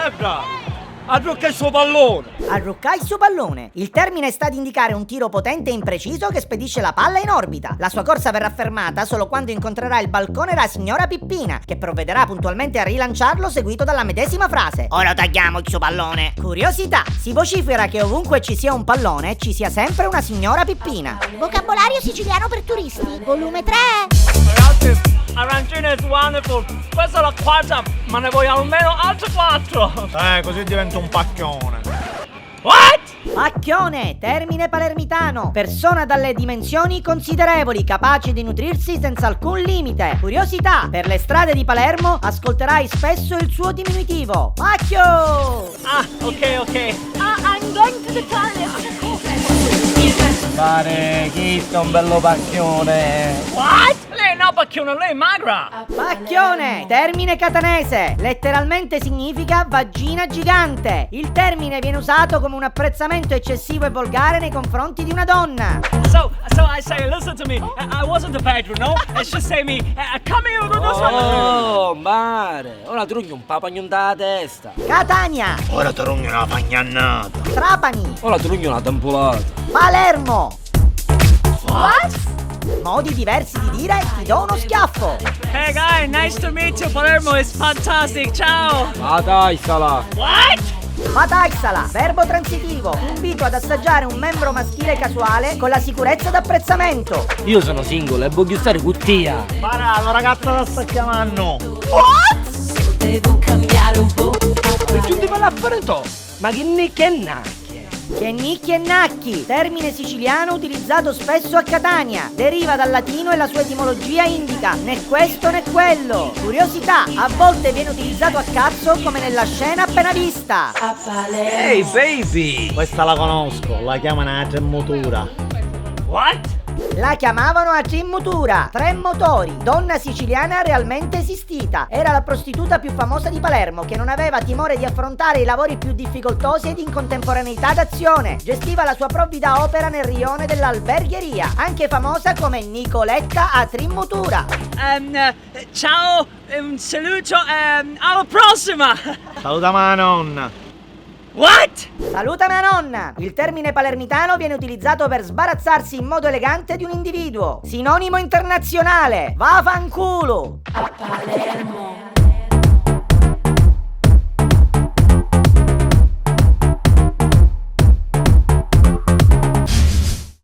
Magra! Arrucca il suo pallone! Arruccai il suo pallone. Il termine sta ad indicare un tiro potente e impreciso che spedisce la palla in orbita. La sua corsa verrà fermata solo quando incontrerà il balcone della signora Pippina, che provvederà puntualmente a rilanciarlo, seguito dalla medesima frase: ora tagliamo il suo pallone. Curiosità: si vocifera che ovunque ci sia un pallone ci sia sempre una signora Pippina. Vocabolario siciliano per turisti, volume 3. Ragazzi, arancine is wonderful! Questa è la quarta, ma ne voglio almeno altre 4! Così diventa un pacchione. What? Pacchione, termine palermitano, persona dalle dimensioni considerevoli, capace di nutrirsi senza alcun limite. Curiosità: per le strade di Palermo ascolterai spesso il suo diminutivo: Pacchio! Ah, ok. I'm going to the toilet. Pare chi sta un bello pacchione. What? Lei è una pacchione, lei è magra! Pacchione, termine catanese, letteralmente significa vagina gigante. Il termine viene usato come un apprezzamento eccessivo e volgare nei confronti di una donna. So I say, listen to me, I wasn't the bedroom, no? It's just say me, come here, Oh, mare! Ora trugno un papagnon dalla testa. Catania, Ora ti rugno una pagnannata. Trapani, Ora trugno una tempolata. Palermo. What? Modi diversi di dire ti do uno schiaffo. Hey guy, nice to meet you, Palermo is fantastic, ciao! Ma dai, sala! What? Pataissala, verbo transitivo, invito ad assaggiare un membro maschile casuale con la sicurezza d'apprezzamento. Io sono single e voglio stare con tia. Para, la ragazza la sta chiamando. Devo cambiare un po'. Per giunti per l'affaretto! Ma che nicchia e nacchie! Che nicchi e nacchi, termine siciliano utilizzato spesso a Catania. Deriva dal latino e la sua etimologia indica né questo né quello. Curiosità: a volte viene utilizzato a cazzo come nella scena appena vista. A Palermo. Ehi, baby! Questa la conosco, la chiamano a tremotura. What? La chiamavano a Cimmutura, tre motori, donna siciliana realmente esistita. Era la prostituta più famosa di Palermo, che non aveva timore di affrontare i lavori più difficoltosi ed in contemporaneità d'azione. Gestiva la sua provvida opera nel rione dell'albergheria, anche famosa come Nicoletta a Trimmutura. Ciao, un saluto, alla prossima! Saluta la nonna. What? Saluta mia nonna! Il termine palermitano viene utilizzato per sbarazzarsi in modo elegante di un individuo. Sinonimo internazionale: vafanculo! A Palermo.